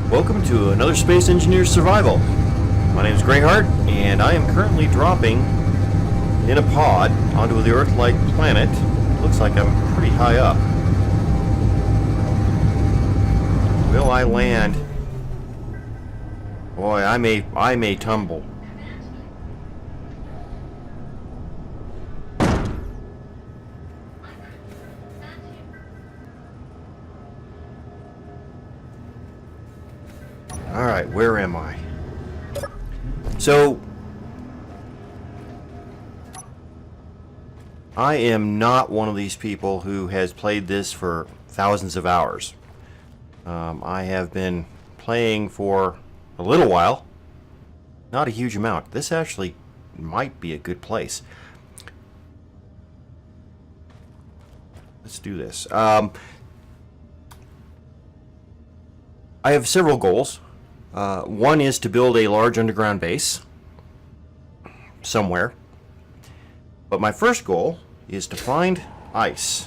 Welcome to another Space Engineer's Survival. My name is Greyheart, and I am currently dropping in a pod onto the Earth-like planet. Looks like I'm pretty high up. Will I land? Boy, I may tumble. Alright, where am I? So, I am not one of these people who has played this for thousands of hours. I have been playing for a little while. Not a huge amount. This actually might be a good place. Let's do this. I have several goals. One is to build a large underground base somewhere. But my first goal is to find ice.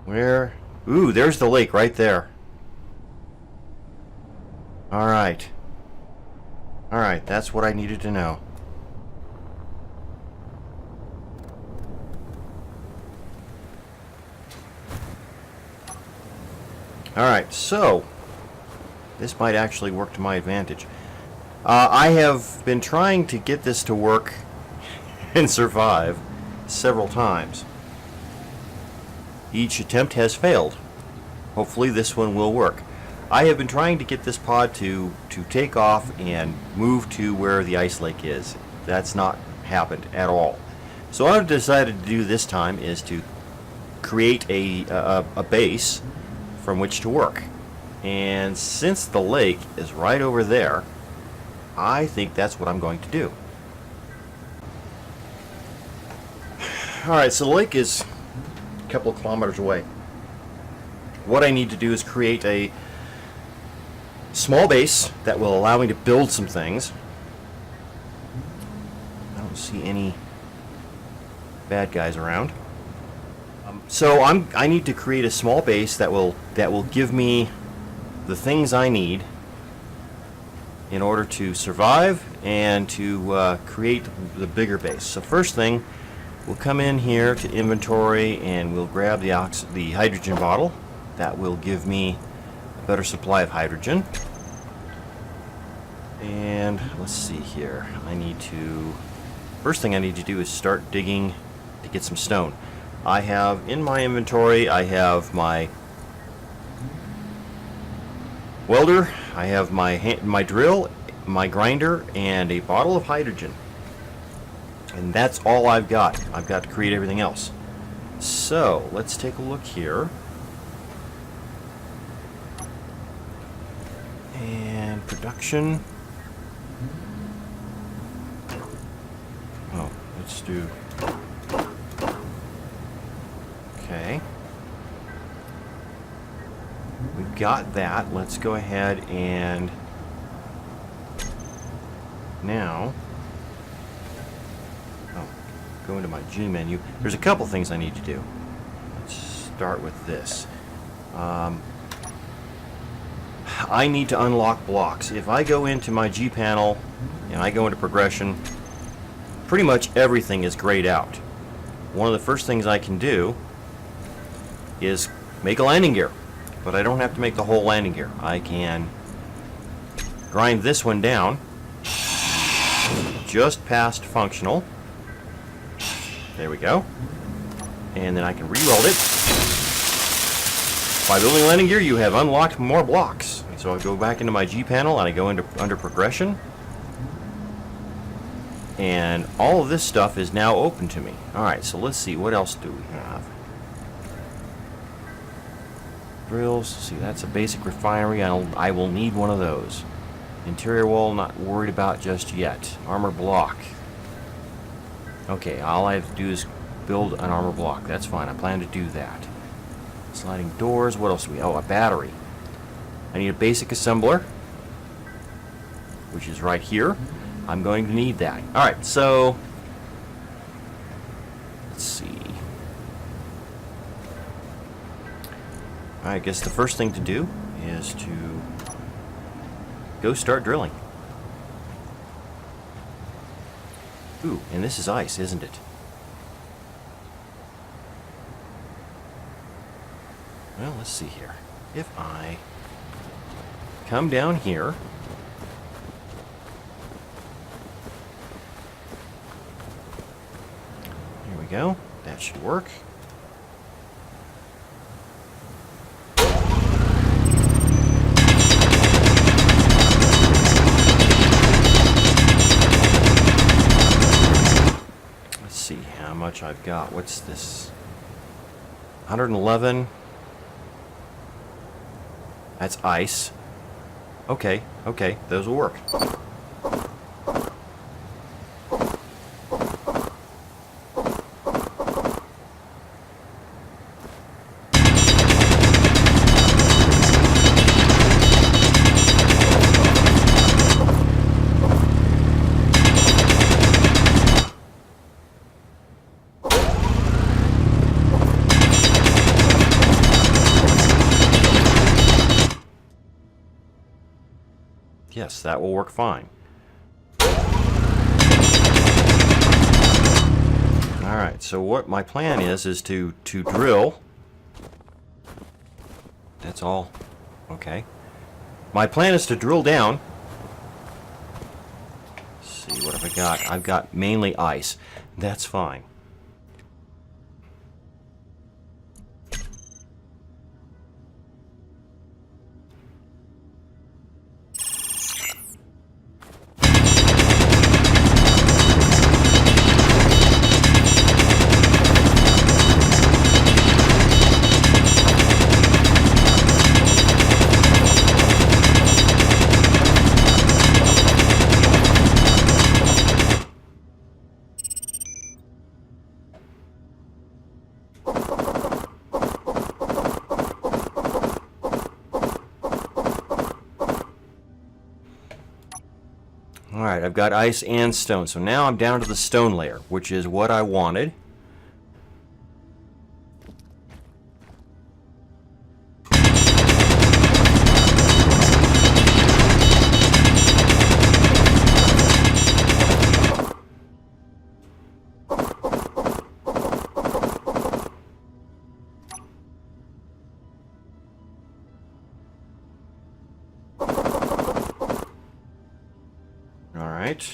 Where? Ooh, there's the lake right there. Alright. Alright, that's what I needed to know. Alright, so this might actually work to my advantage. I have been trying to get this to work and survive several times. Each attempt has failed. Hopefully this one will work. I have been trying to get this pod to take off and move to where the ice lake is. That's not happened at all. So what I've decided to do this time is to create a base from which to work. And since the lake is right over there, I think that's what I'm going to do. Alright, so the lake is a couple of kilometers away. What I need to do is create a small base that will allow me to build some things. I don't see any bad guys around. So I need to create a small base that will give me the things I need in order to survive and to create the bigger base. So first thing, we'll come in here to inventory and we'll grab the hydrogen bottle. That will give me a better supply of hydrogen. And let's see here. First thing I need to do is start digging to get some stone. I have in my inventory, I have my welder, I have my drill, my grinder, and a bottle of hydrogen. And that's all I've got. I've got to create everything else. So, let's take a look here. And production. Oh, let's do... Okay. We've got that. Let's go ahead and now go into my G menu. There's a couple things I need to do. Let's start with this. I need to unlock blocks. If I go into my G panel and I go into progression, pretty much everything is grayed out. One of the first things I can do is make a landing gear, but I don't have to make the whole landing gear. I can grind this one down just past functional. There we go. And then I can re-weld it. By building landing gear, you have unlocked more blocks. And so I go back into my G panel and I go under progression. And all of this stuff is now open to me. Alright, so let's see, what else do we have? Drills. See, that's a basic refinery. I will need one of those. Interior wall, not worried about just yet. Armor block. Okay, all I have to do is build an armor block. That's fine. I plan to do that. Sliding doors. What else do we... Oh, a battery. I need a basic assembler, which is right here. I'm going to need that. Alright, so... Let's see. I guess the first thing to do is to go start drilling. Ooh, and this is ice, isn't it? Well, let's see here. If I come down here, here we go. That should work. Let's see how much I've got. What's this? 111. That's ice. Okay, those will work. Yes, that will work fine. Alright, so what my plan is to drill. That's all. Okay. My plan is to drill down. Let's see, what have I got? I've got mainly ice. That's fine. Alright, I've got ice and stone. So now I'm down to the stone layer, which is what I wanted. Alright.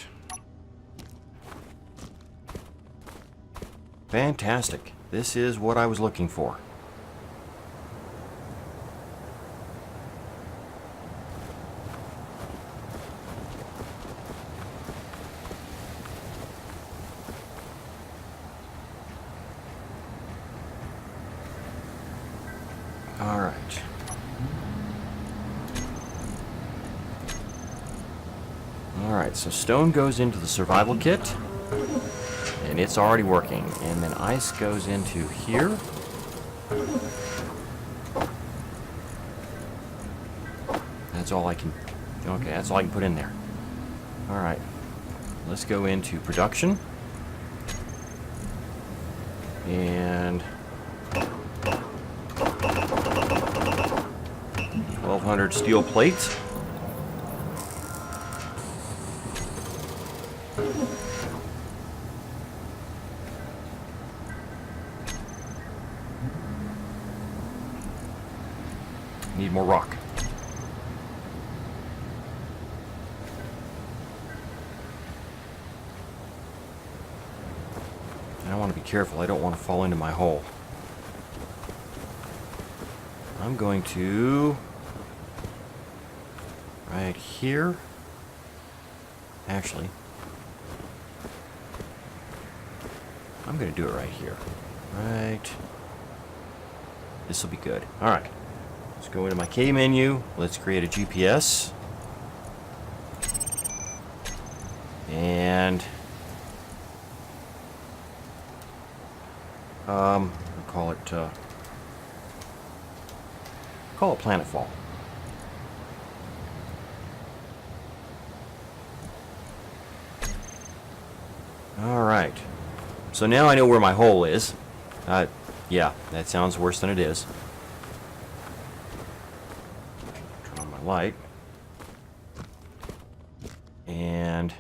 Fantastic. This is what I was looking for. Alright. Alright, so stone goes into the survival kit, and it's already working. And then ice goes into here. That's all I can... Okay, that's all I can put in there. Alright, let's go into production. And... 1,200 steel plates. Need more rock. And I want to be careful. I don't want to fall into my hole. I'm going to... right here. Actually, I'm going to do it right here. Right. This will be good. All right. Let's go into my K menu. Let's create a GPS. And we'll call it Planetfall. All right. So now I know where my hole is. Yeah, that sounds worse than it is. my light. And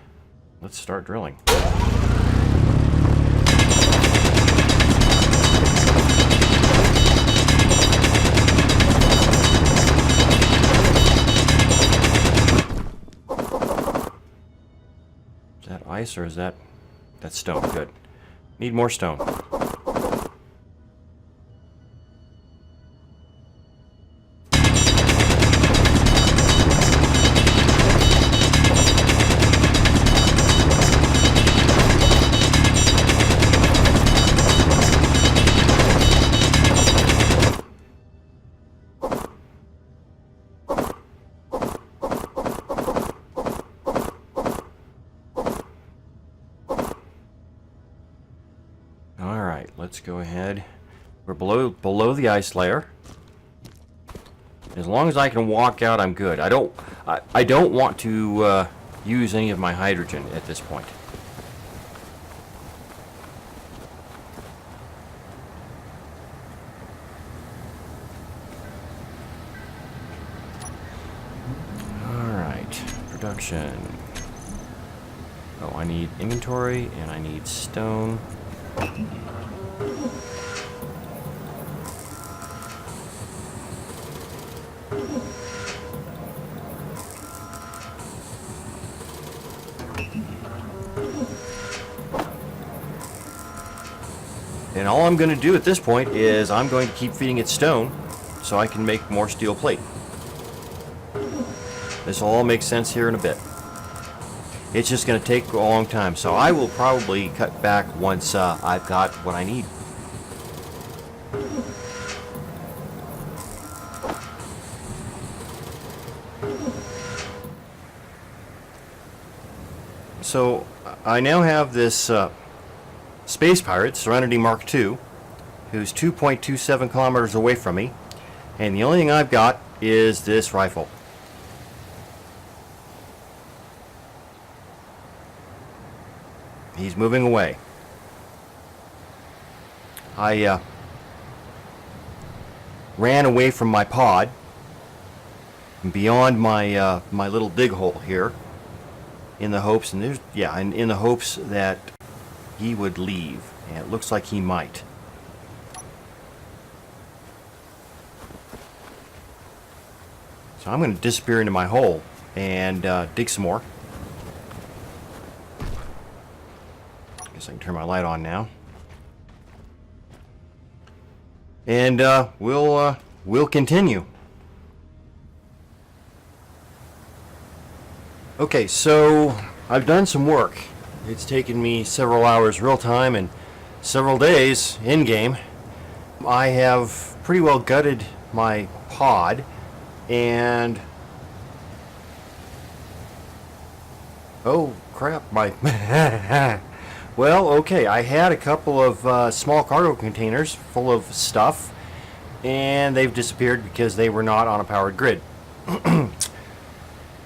let's start drilling. Is that ice or is that stone? Good. Need more stone. Let's go ahead. We're below the ice layer. As long as I can walk out, I'm good. I don't want to use any of my hydrogen at this point. All right, production. Oh, I need inventory and I need stone. And all I'm going to do at this point is I'm going to keep feeding it stone so I can make more steel plate. This will all make sense here in a bit. It's just going to take a long time, so I will probably cut back once I've got what I need. So I now have this space pirate, Serenity Mark II, who's 2.27 kilometers away from me, and the only thing I've got is this rifle. He's moving away. I ran away from my pod, beyond my my little dig hole here, in the hopes, and there's in the hopes that he would leave, and it looks like he might. So I'm going to disappear into my hole and dig some more. Guess I can turn my light on now. And we'll continue. Okay, so I've done some work. It's taken me several hours real time and several days in game. I have pretty well gutted my pod, and oh crap, my well, okay, I had a couple of small cargo containers full of stuff, and they've disappeared because they were not on a powered grid.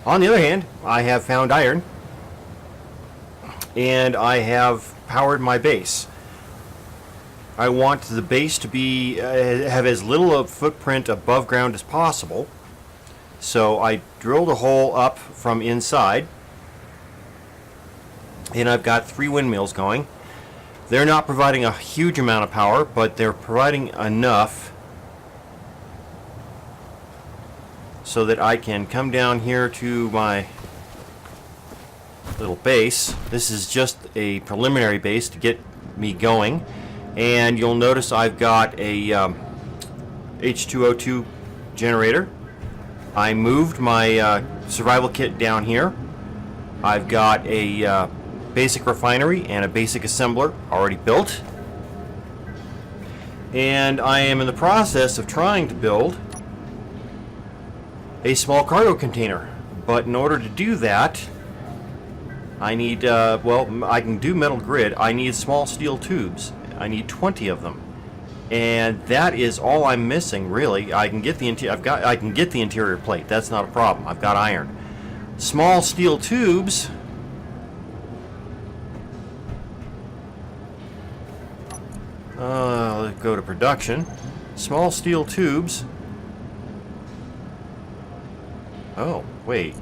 On the other hand, I have found iron, and I have powered my base. I want the base to be have as little of footprint above ground as possible, so I drilled a hole up from inside, and I've got 3 windmills going. They're not providing a huge amount of power, but they're providing enough so that I can come down here to my little base. This is just a preliminary base to get me going, and you'll notice I've got a H2O2 generator. I moved my survival kit down here. I've got a basic refinery and a basic assembler already built, and I am in the process of trying to build a small cargo container. But in order to do that, I need well, I can do metal grid. I need small steel tubes. I need 20 of them, and that is all I'm missing really. I can get the I can get the interior plate. That's not a problem. I've got iron. Small steel tubes. Let's go to production. Small steel tubes Oh, wait.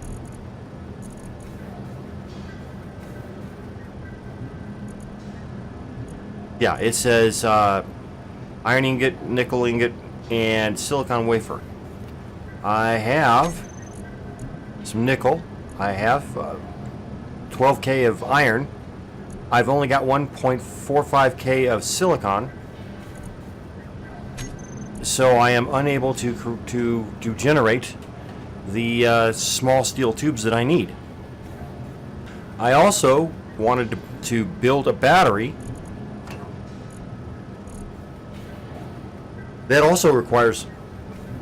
Yeah, it says iron ingot, nickel ingot, and silicon wafer. I have some nickel. I have 12K of iron. I've only got 1.45K of silicon. So I am unable to generate the small steel tubes that I need. I also wanted to build a battery that also requires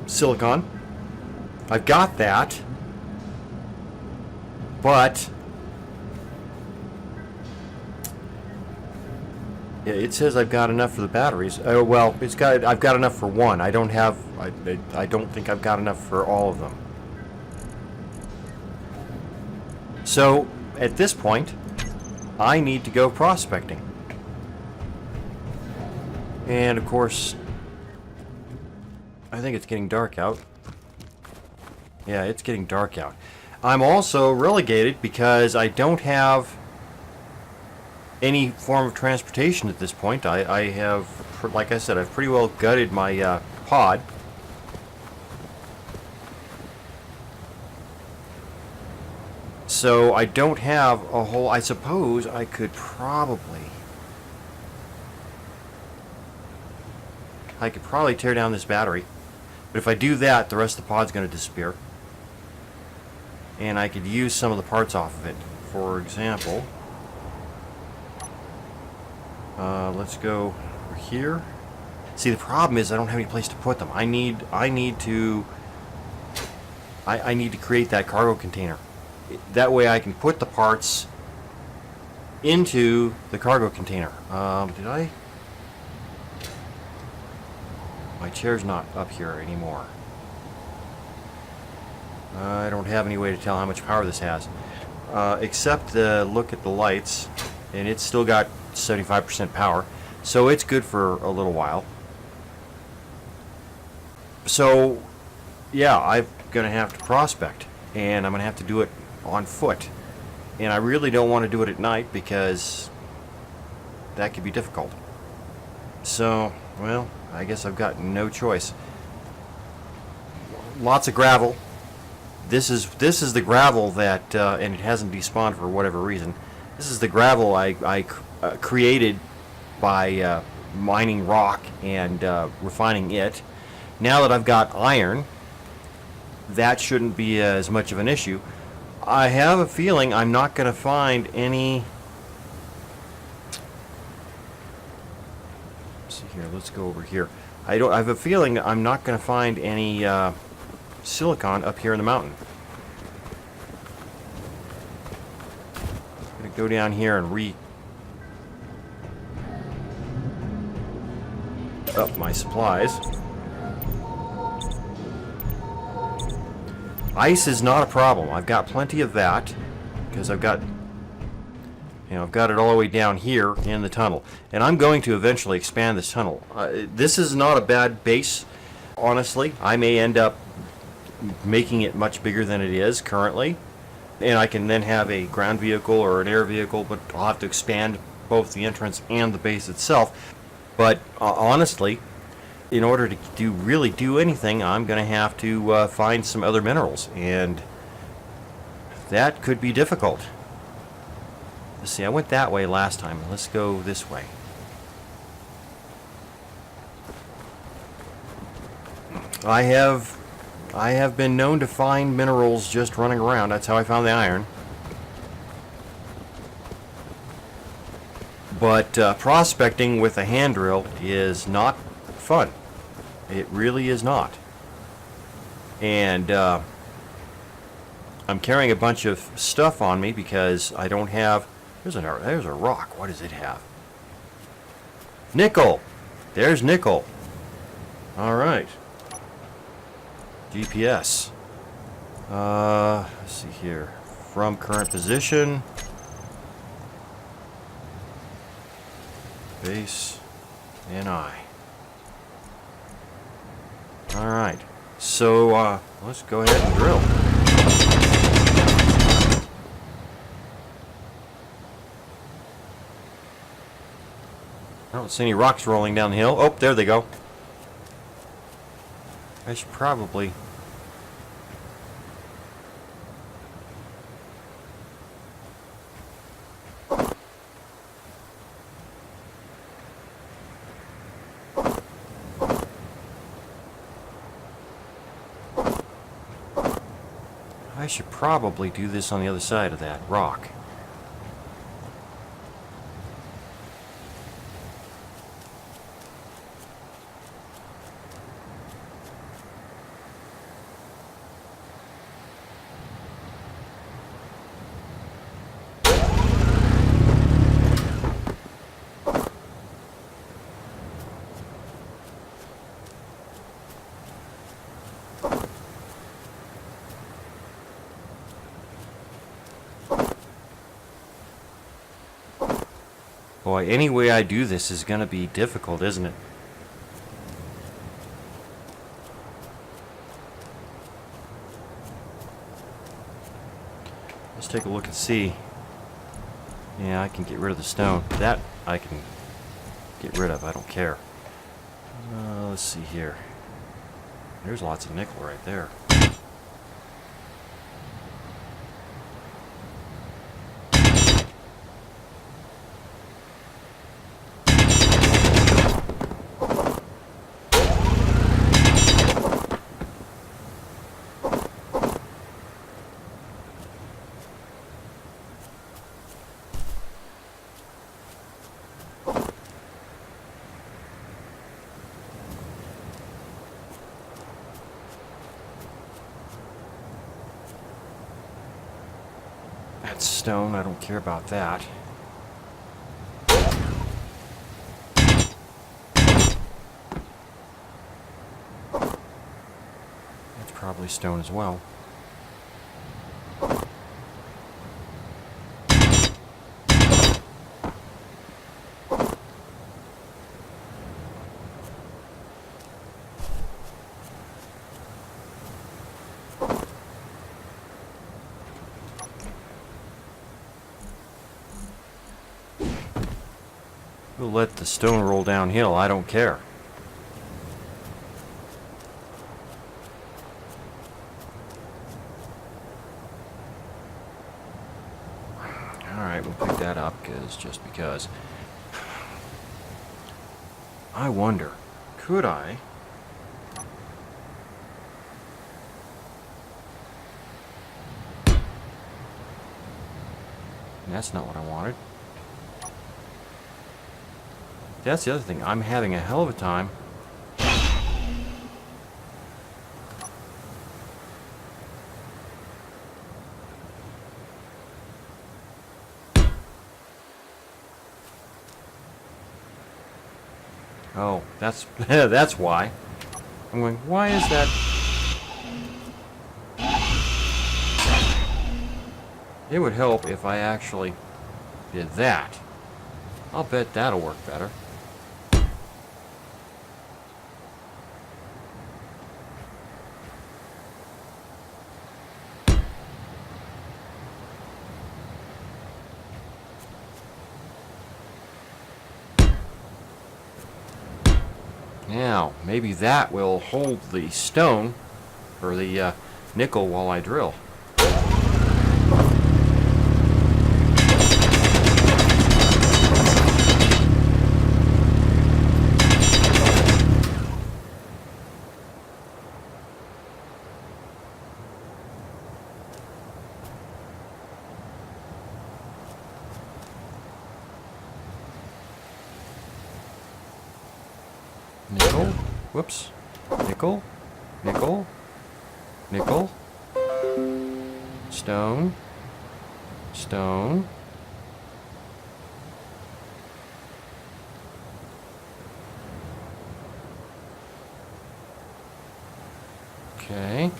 silicon. I've got that, but yeah, it says I've got enough for the batteries. Well, I've got enough for one. I don't think I've got enough for all of them. So at this point, I need to go prospecting. And of course, I think it's getting dark out. Yeah, it's getting dark out. I'm also relegated because I don't have any form of transportation at this point. I have, like I said, I've pretty well gutted my pod. So I don't have a whole... I suppose I could probably tear down this battery. But if I do that, the rest of the pod's going to disappear. And I could use some of the parts off of it. For example, let's go over here. See, the problem is I don't have any place to put them. I need to create that cargo container. That way I can put the parts into the cargo container. Did I? My chair's not up here anymore. I don't have any way to tell how much power this has. Except look at the lights, and it's still got 75% power. So it's good for a little while. So, yeah, I'm going to have to prospect. And I'm going to have to do it on foot. And I really don't want to do it at night because that could be difficult. So, well, I guess I've got no choice. Lots of gravel. This is the gravel that, and it hasn't despawned for whatever reason. This is the gravel I created by mining rock and refining it. Now that I've got iron, that shouldn't be as much of an issue. I have a feeling I'm not going to find any... Let's see here, let's go over here. I have a feeling I'm not going to find any silicon up here in the mountain. I'm going to go down here and up my supplies. Ice is not a problem. I've got plenty of that because I've got it all the way down here in the tunnel, and I'm going to eventually expand this tunnel. This is not a bad base, honestly. I may end up making it much bigger than it is currently, and I can then have a ground vehicle or an air vehicle, but I'll have to expand both the entrance and the base itself. But honestly, in order to really do anything, I'm going to have to find some other minerals, and that could be difficult. Let's see, I went that way last time. Let's go this way. I have been known to find minerals just running around. That's how I found the iron. But prospecting with a hand drill is not fun. It really is not. And I'm carrying a bunch of stuff on me because I don't have... There's a rock. What does it have? Nickel! There's nickel. Alright. GPS. Let's see here. From current position. Base. And I. Alright. So, let's go ahead and drill. I don't see any rocks rolling down the hill. Oh, there they go. I should probably... I should probably do this on the other side of that rock. Boy, any way I do this is going to be difficult, isn't it? Let's take a look and see. Yeah, I can get rid of the stone. That I can get rid of. I don't care. Let's see here. There's lots of nickel right there. That's stone. I don't care about that. That's probably stone as well. We'll let the stone roll downhill. I don't care. Alright, we'll pick that up just because. I wonder, could I? That's not what I wanted. That's the other thing. I'm having a hell of a time. Oh, that's that's why. I'm going, why is that? It would help if I actually did that. I'll bet that'll work better. Now, maybe that will hold the stone, or the nickel while I drill. Nickel, whoops, nickel, nickel, nickel, stone, stone, okay,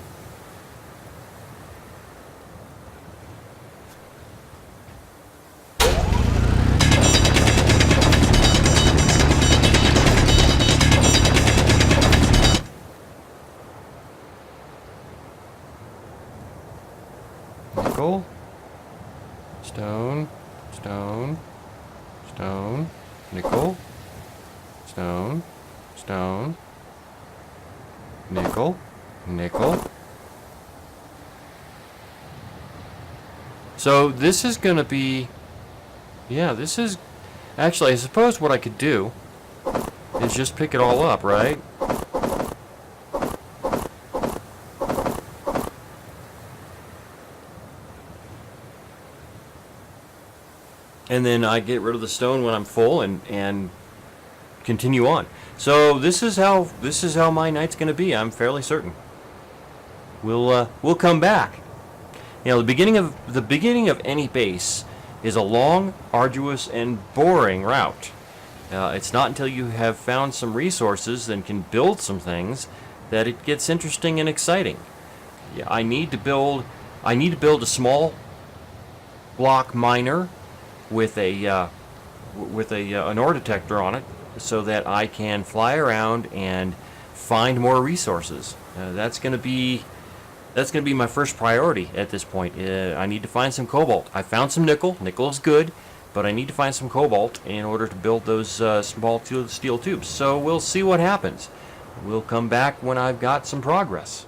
nickel, stone, stone, stone, nickel, stone, stone, nickel, nickel. So this is going to be, yeah, this is, actually I suppose what I could do is just pick it all up, right? And then I get rid of the stone when I'm full and continue on. So this is how my night's going to be. I'm fairly certain. We'll come back. You know, the beginning of any base is a long, arduous, and boring route. It's not until you have found some resources and can build some things that it gets interesting and exciting. Yeah, I need to build a small block miner with an ore detector on it, so that I can fly around and find more resources. That's going to be my first priority at this point. I need to find some cobalt. I found some nickel. Nickel is good, but I need to find some cobalt in order to build those small steel tubes. So we'll see what happens. We'll come back when I've got some progress.